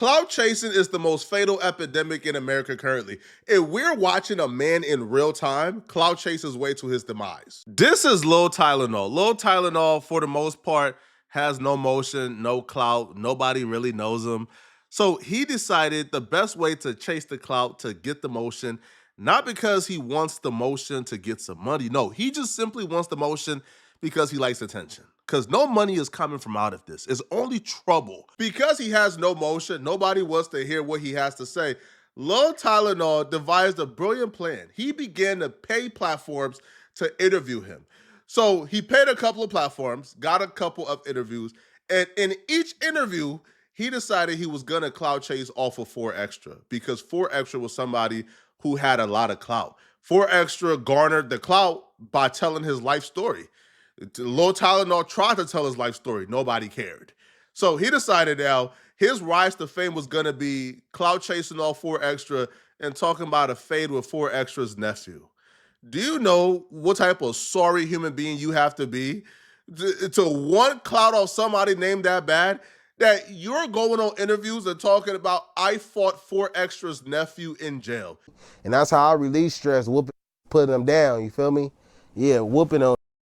Clout chasing is the most fatal epidemic in America currently. If we're watching a man in real time, clout chase his way to his demise. This is Lil Tylenol. Lil Tylenol, for the most part, has no motion, no clout. Nobody really knows him. So he decided the best way to chase the clout, to get the motion, not because he wants the motion to get some money. No, he just simply wants the motion because he likes attention. Because no money is coming from out of this. It's only trouble. Because he has no motion, nobody wants to hear what he has to say. Lil Tylenol devised a brilliant plan. He began to pay platforms to interview him. So he paid a couple of platforms, got a couple of interviews, and in each interview, he decided he was gonna clout chase off of 4Extra because 4Extra was somebody who had a lot of clout. 4Extra garnered the clout by telling his life story. Lil Tylenol tried to tell his life story. Nobody cared. So he decided now his rise to fame was going to be clout chasing all 4Extra and talking about a fade with 4Extra's nephew. Do you know what type of sorry human being you have to be to want clout off somebody named that bad that you're going on interviews and talking about I fought 4Extra's nephew in jail? And that's how I release stress, whooping, putting them down, you feel me? Yeah, whooping them.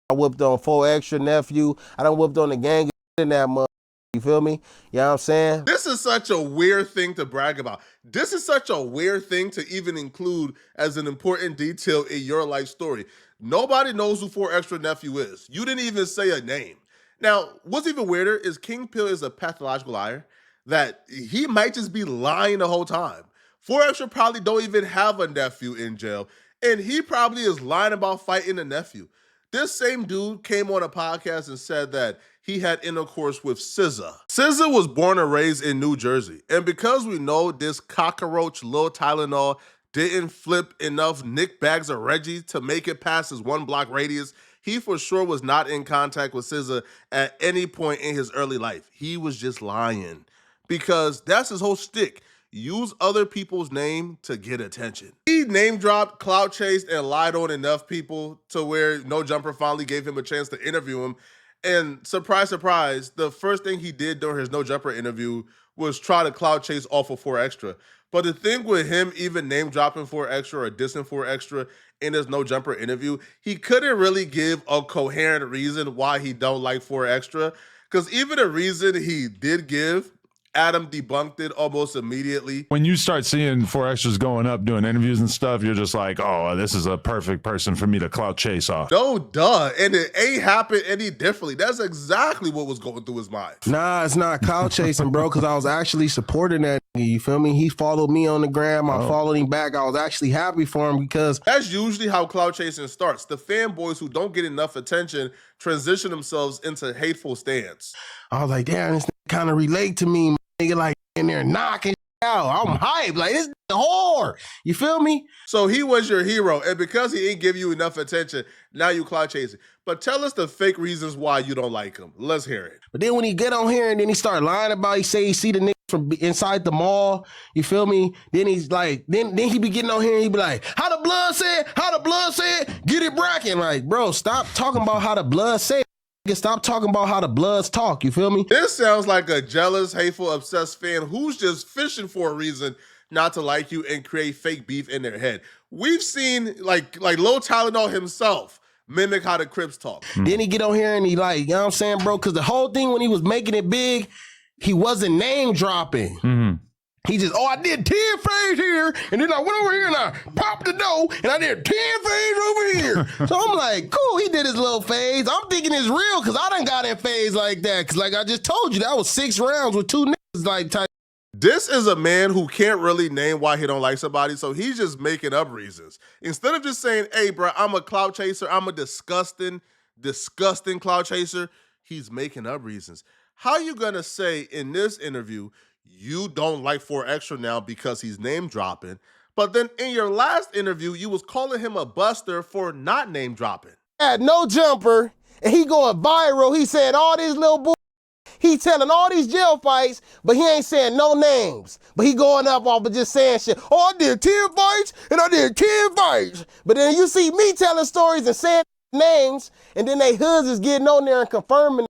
I whooped on 4Extra nephew. I done whooped on the gang in that mother. You feel me? You know what I'm saying? This is such a weird thing to brag about. This is such a weird thing to even include as an important detail in your life story. Nobody knows who 4Extra nephew is. You didn't even say a name. Now, what's even weirder is King Pill is a pathological liar that he might just be lying the whole time. 4Extra probably don't even have a nephew in jail, and he probably is lying about fighting a nephew. This same dude came on a podcast and said that he had intercourse with SZA. SZA was born and raised in New Jersey. And because we know this cockroach Lil Tylenol didn't flip enough Nick bags of Reggie to make it past his 1 block radius, he for sure was not in contact with SZA at any point in his early life. He was just lying because that's his whole shtick. Use other people's name to get attention. He name dropped, clout chased, and lied on enough people to where No Jumper finally gave him a chance to interview him. And surprise, surprise, the first thing he did during his No Jumper interview was try to clout chase off of 4Extra. But the thing with him even name dropping 4Extra or dissing 4Extra in his No Jumper interview, he couldn't really give a coherent reason why he don't like 4Extra. Because even the reason he did give, Adam debunked it almost immediately. When you start seeing 4Extras going up doing interviews and stuff, you're just like, oh, this is a perfect person for me to clout chase off. No, duh. And it ain't happened any differently. That's exactly what was going through his mind. Nah, it's not clout chasing, bro, because I was actually supporting that nigga, you feel me? He followed me on the gram. I followed him back. I was actually happy for him because that's usually how clout chasing starts. The fanboys who don't get enough attention transition themselves into hateful stands. I was like, damn, this kind of relate to me, nigga, like in there knocking out. I'm hyped. Like, this whore. You feel me? So he was your hero, and because he didn't give you enough attention, now you clout chasing. But tell us the fake reasons why you don't like him. Let's hear it. But then when he get on here and then he start lying about, he say he see the nigga from inside the mall. You feel me? Then he's like, then he be getting on here and he be like, how the blood said? How the blood said? Get it bracking. Like, bro, stop talking about how the blood said. Stop talking about how the Bloods talk, you feel me? This sounds like a jealous, hateful, obsessed fan who's just fishing for a reason not to like you and create fake beef in their head. We've seen like Lil Tylenol himself mimic how the Crips talk. Then he get on here and he like, you know what I'm saying, bro? Because the whole thing when he was making it big, he wasn't name dropping. Mm-hmm. He just, I did 10 fades here, and then I went over here and I popped the dough, and I did 10 fades over here. So I'm like, cool, he did his little fades. I'm thinking it's real because I done got in fades like that. Because like I just told you, that was 6 rounds with 2 niggas like type. This is a man who can't really name why he don't like somebody, so he's just making up reasons. Instead of just saying, hey, bro, I'm a clout chaser, I'm a disgusting clout chaser, he's making up reasons. How you gonna say in this interview, you don't like 4Extra now because he's name dropping, but then in your last interview, you was calling him a buster for not name dropping? Had No Jumper, and he going viral. He said all these little bull. He telling all these jail fights, but he ain't saying no names. But he going up off of just saying shit. Oh, I did 10 fights, and I did 10 fights. But then you see me telling stories and saying names, and then they hoods is getting on there and confirming.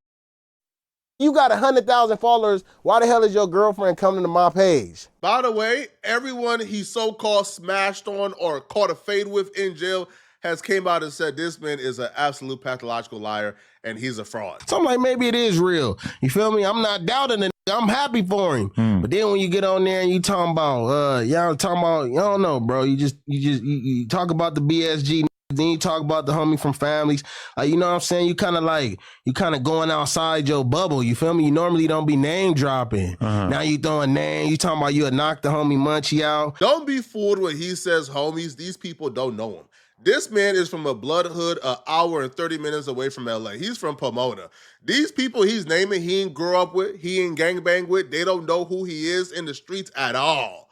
You got 100,000 followers. Why the hell is your girlfriend coming to my page? By the way, everyone he so-called smashed on or caught a fade with in jail has came out and said this man is an absolute pathological liar and he's a fraud. So I'm like, maybe it is real. You feel me? I'm not doubting it. I'm happy for him. But then when you get on there and you talking about, y'all talking about, you don't know, bro. You talk about the BSG. Then you talk about the homie from families. You know what I'm saying? You kind of going outside your bubble. You feel me? You normally don't be name dropping. Now you throwing name. You talking about you'll knock the homie Munchie out. Don't be fooled when he says homies. These people don't know him. This man is from a blood hood an hour and 30 minutes away from LA. He's from Pomona. These people he's naming, he ain't grow up with, he ain't gangbang with. They don't know who he is in the streets at all.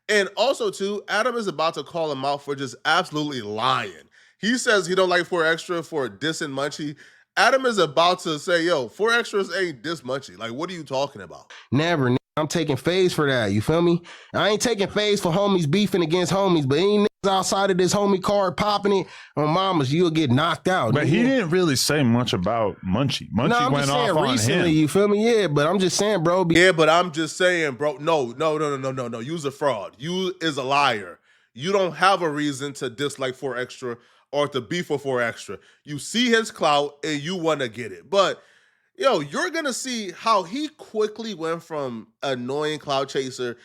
And also, too, Adam is about to call him out for just absolutely lying. He says he don't like 4Extra for dissing Munchie. Adam is about to say, yo, 4Extras ain't diss Munchie. Like, what are you talking about? Never. I'm taking phase for that. You feel me? I ain't taking phase for homies beefing against homies, but any niggas outside of this homie card popping it on mamas, you'll get knocked out. But he didn't really say much about Munchie. Munchie went off on him. You feel me? Yeah, but I'm just saying, bro. Yeah, but I'm just saying, bro. No. You's a fraud. You is a liar. You don't have a reason to dislike 4Extra or to beef for 4Extra. You see his clout and you want to get it. But yo, you're going to see how he quickly went from annoying clout chaser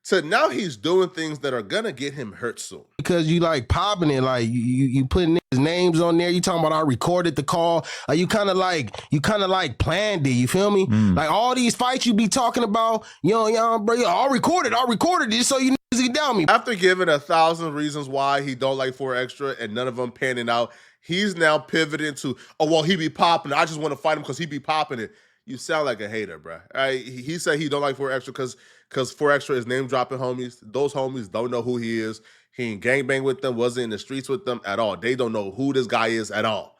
to now he's doing things that are going to get him hurt soon. Because you like popping it, like you putting his names on there. You talking about I recorded the call. You kind of like planned it. You feel me? Like all these fights you be talking about, bro. I recorded it so you niggas down me. After giving 1,000 reasons why he don't like 4Extra and none of them panning out, he's now pivoting to, oh, well, he be popping it. I just want to fight him because he be popping it. You sound like a hater, bro. He said he don't like 4Extra because 4Extra is name dropping homies. Those homies don't know who he is. He ain't gangbang with them, wasn't in the streets with them at all. They don't know who this guy is at all.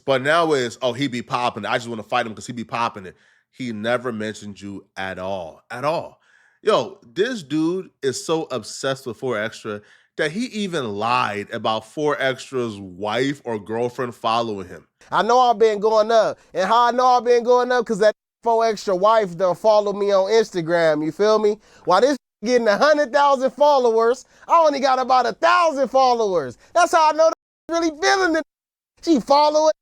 But now it's, oh, he be popping it. I just want to fight him because he be popping it. He never mentioned you at all. At all. Yo, this dude is so obsessed with 4Extra that he even lied about 4Extra's wife or girlfriend following him. I know I've been going up. And how I know I've been going up? Because that 4Extra wife done follow me on Instagram. You feel me? While this getting 100,000 followers, I only got about 1,000 followers. That's how I know that really feeling it. She follow it,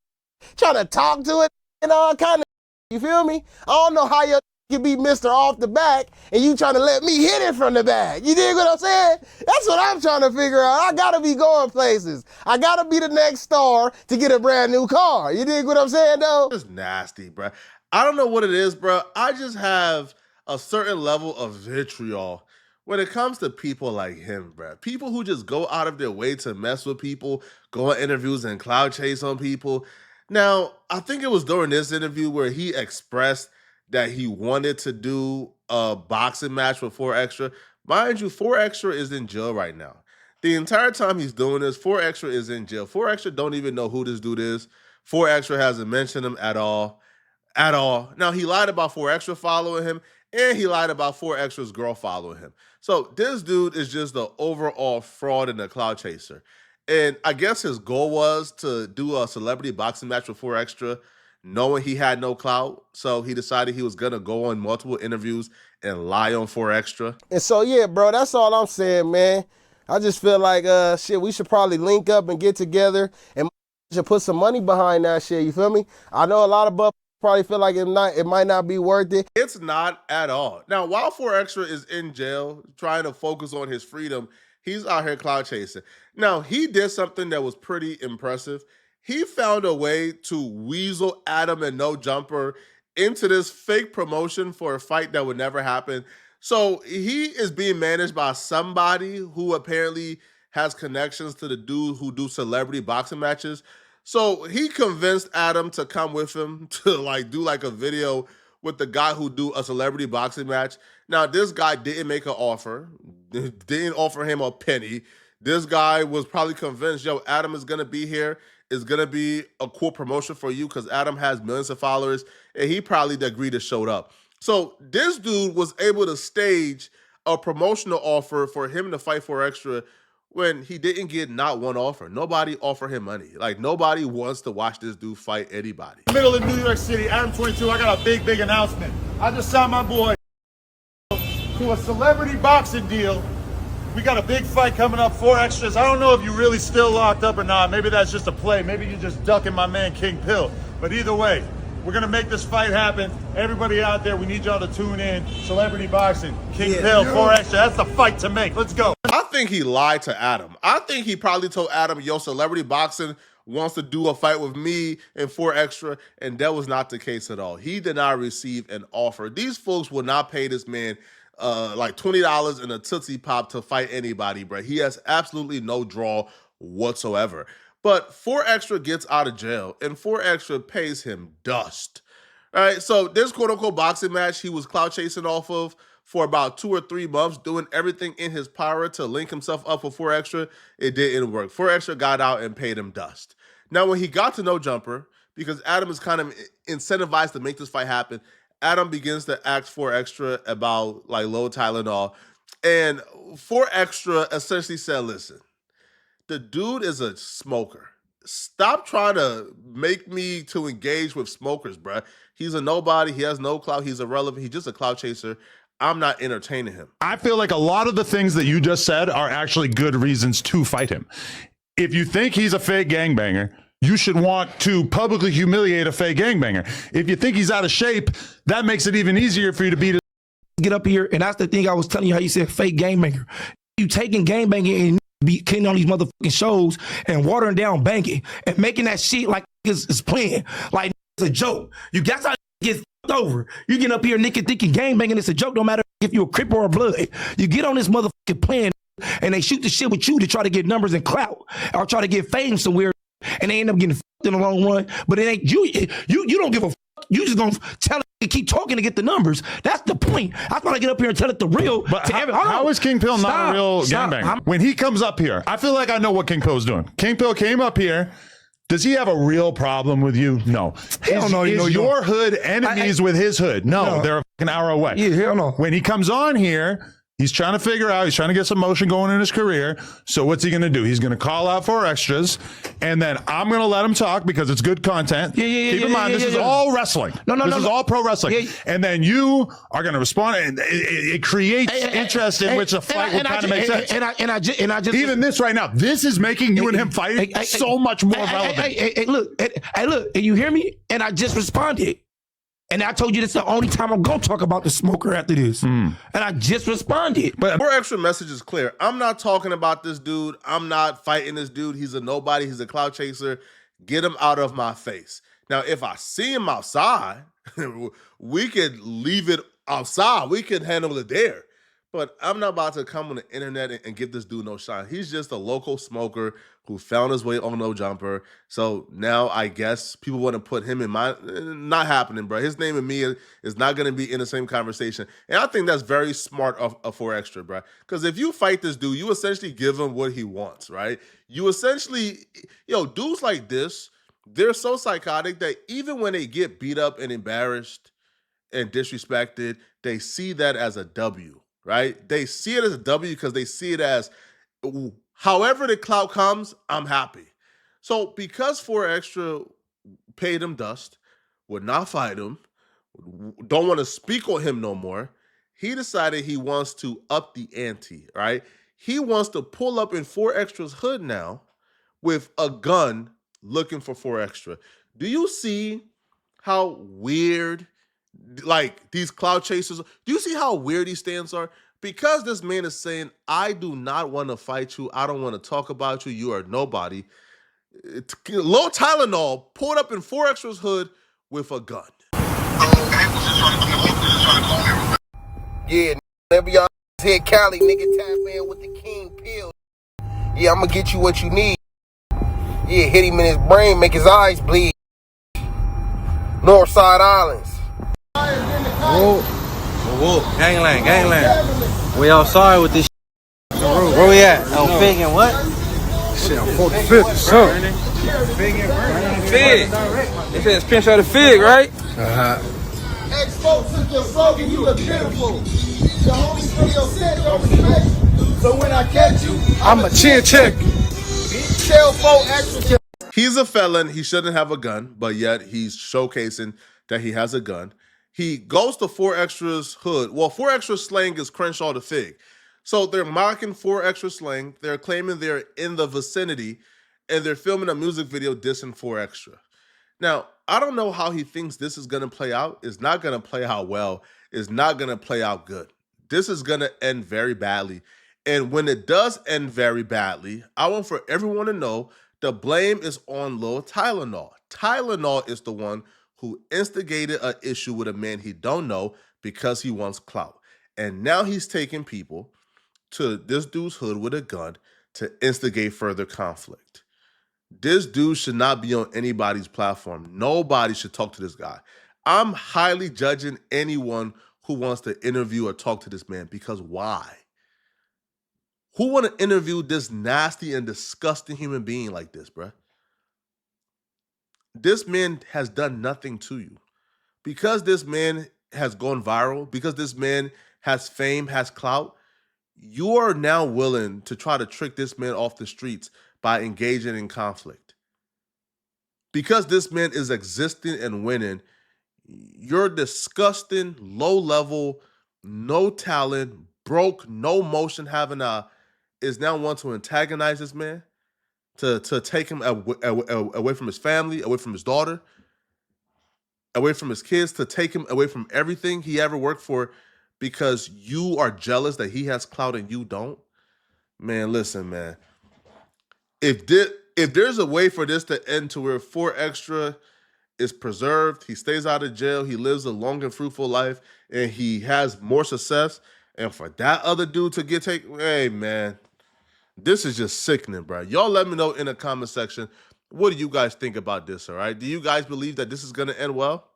trying to talk to it, and all kind of. You feel me? I don't know how your can be Mr. Off the back and you trying to let me hit it from the back. You dig what I'm saying? That's what I'm trying to figure out. I gotta be going places. I gotta be the next star to get a brand new car. You dig what I'm saying though? It's nasty, bro. I don't know what it is, bro. I just have a certain level of vitriol when it comes to people like him, bro. People who just go out of their way to mess with people, go on interviews and cloud chase on people. Now, I think it was during this interview where he expressed that he wanted to do a boxing match with 4Extra. Mind you, 4Extra is in jail right now. The entire time he's doing this, 4Extra is in jail. 4Extra don't even know who this dude is. 4Extra hasn't mentioned him at all. At all. Now, he lied about 4Extra following him, and he lied about 4Extra's girl following him. So this dude is just the overall fraud and a cloud chaser. And I guess his goal was to do a celebrity boxing match with 4Extra, knowing he had no clout. So he decided he was going to go on multiple interviews and lie on 4Extra. And so, yeah, bro, that's all I'm saying, man. I just feel like, we should probably link up and get together and should put some money behind that shit. You feel me? I know a lot of buff probably feel like it might not be worth it. It's not at all. Now, while 4Extra is in jail, trying to focus on his freedom, he's out here cloud chasing. Now, he did something that was pretty impressive. He found a way to weasel Adam and No Jumper into this fake promotion for a fight that would never happen. So he is being managed by somebody who apparently has connections to the dude who do celebrity boxing matches. So he convinced Adam to come with him to do a video with the guy who do a celebrity boxing match. Now, this guy didn't make an offer, didn't offer him a penny. This guy was probably convinced, yo, Adam is going to be here. It's going to be a cool promotion for you because Adam has millions of followers, and he probably agreed to show up. So this dude was able to stage a promotional offer for him to fight 4Extra when he didn't get not one offer. Nobody offered him money. Like, nobody wants to watch this dude fight anybody. Middle of New York City, Adam 22, I got a big announcement. I just signed my boy to a celebrity boxing deal. We got a big fight coming up, 4 extras. I don't know if you're really still locked up or not. Maybe that's just a play. Maybe you're just ducking my man King Pill. But either way, we're going to make this fight happen. Everybody out there, we need y'all to tune in. Celebrity boxing, King Pill, 4 extra. That's the fight to make. Let's go. I think he lied to Adam. I think he probably told Adam, yo, celebrity boxing wants to do a fight with me and 4 extra, and that was not the case at all. He did not receive an offer. These folks will not pay this man like $20 and a Tootsie Pop to fight anybody, bro. He has absolutely no draw whatsoever. But 4 extra gets out of jail, and 4 extra pays him dust. All right, so this quote-unquote boxing match he was clout chasing off of for about 2 or 3 months, doing everything in his power to link himself up with 4 extra, it didn't work. 4 extra got out and paid him dust. Now, when he got to No Jumper, because Adam is kind of incentivized to make this fight happen, Adam begins to ask 4 extra about like low Tylenol, and 4 extra essentially said, listen, the dude is a smoker. Stop trying to make me to engage with smokers, bruh. He's a nobody. He has no clout. He's irrelevant. He's just a clout chaser. I'm not entertaining him. I feel like a lot of the things that you just said are actually good reasons to fight him. If you think he's a fake gangbanger, you should want to publicly humiliate a fake gangbanger. If you think he's out of shape, that makes it even easier for you to beat it. Get up here, and that's the thing I was telling you how you said fake gangbanger. You taking gangbanging and be getting on these motherfucking shows and watering down banking and making that shit like it's playing, like it's a joke. You guys how get fucked over. You get up here nigga thinking gangbanging it's a joke, no matter if you're a Crip or a Blood. You get on this motherfucking plan and they shoot the shit with you to try to get numbers and clout or try to get fame somewhere, and they end up getting fucked in the long run. But it ain't you. You don't give a fuck. You just gonna tell it and keep talking to get the numbers. That's the point. I thought I get up here and tell it the real. But how is King Pill not a real gangbanger? When he comes up here, I feel like I know what King Pill's doing. King Pill came up here. Does he have a real problem with you? No. Hell no. Is your hood enemies with his hood? No, they're a fucking hour away. Yeah, hell no. When he comes on here, he's trying to figure out, he's trying to get some motion going in his career. So what's he going to do? He's going to call out 4 extras, and then I'm going to let him talk because it's good content. Keep in mind, this is all wrestling. This is all pro wrestling. And then you are going to respond, and it creates interest in which a fight will kind of make sense. And I just even this right now, this is making you and him fighting so much more relevant. Look, and you hear me? And I just responded. And I told you this is the only time I'm going to talk about the smoker after this. And I just responded. But 4 extra message is clear. I'm not talking about this dude. I'm not fighting this dude. He's a nobody. He's a clout chaser. Get him out of my face. Now, if I see him outside, we could leave it outside. We could handle it there. But I'm not about to come on the internet and give this dude no shine. He's just a local smoker who found his way on No Jumper. So now I guess people want to put him in my... Not happening, bro. His name and me is not going to be in the same conversation. And I think that's very smart of 4 extra, bro. Because if you fight this dude, you essentially give him what he wants, right? You essentially... dudes like this, they're so psychotic that even when they get beat up and embarrassed and disrespected, they see that as a W. Right? They see it as a W because they see it as however the clout comes, I'm happy. So because 4 extra paid him dust, would not fight him, don't want to speak on him no more, he decided he wants to up the ante, right? He wants to pull up in 4 extra's hood now with a gun looking for 4 extra. Do you see how weird like these clout chasers, do you see how weird these stands are? Because this man is saying, I do not want to fight you. I don't want to talk about you. You are nobody. Low Tylenol pulled up in 4 extra's hood with a gun. Yeah, never y'all hit Cali, nigga, tap in with the King Pill. Yeah, I'm gonna get you what you need. Yeah, hit him in his brain, make his eyes bleed. Northside Islands. Whoa, gangland. We outside with this shit. Where we at? On Fig and what? Shit, on 45th or something. Fig. They said it's pinch out of Fig, right? Ex-folks took your slogan, you look beautiful. The homies for your set, don't respect. So when I catch you, I'm a chin check. Shell 4 extra. He's a felon. He shouldn't have a gun, but yet he's showcasing that he has a gun. He goes to 4Extra's hood. Well, 4Extra slang is Crenshaw the Fig. So they're mocking 4Extra slang. They're claiming they're in the vicinity, and they're filming a music video dissing 4Extra. Now, I don't know how he thinks this is going to play out. It's not going to play out well. It's not going to play out good. This is going to end very badly. And when it does end very badly, I want for everyone to know the blame is on Lil Tylenol. Tylenol is the one who instigated an issue with a man he don't know because he wants clout. And now he's taking people to this dude's hood with a gun to instigate further conflict. This dude should not be on anybody's platform. Nobody should talk to this guy. I'm highly judging anyone who wants to interview or talk to this man because why? Who want to interview this nasty and disgusting human being like this, bruh? This man has done nothing to you. Because this man has gone viral, because this man has fame, has clout, you are now willing to try to trick this man off the streets by engaging in conflict. Because this man is existing and winning, you're disgusting, low level, no talent, broke, no motion having is now want to antagonize this man, to take him away from his family, away from his daughter, away from his kids, to take him away from everything he ever worked for because you are jealous that he has clout and you don't. Man, listen, man. If there's a way for this to end to where 4Extra is preserved, he stays out of jail, he lives a long and fruitful life, and he has more success, and for that other dude to get taken, hey, man, this is just sickening, bro. Y'all let me know in the comment section, what do you guys think about this, all right? Do you guys believe that this is going to end well?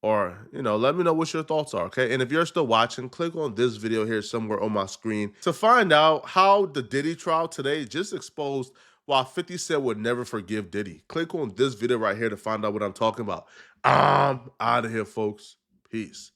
Or, let me know what your thoughts are, okay? And if you're still watching, click on this video here somewhere on my screen to find out how the Diddy trial today just exposed why 50 Cent would never forgive Diddy. Click on this video right here to find out what I'm talking about. I'm out of here, folks. Peace.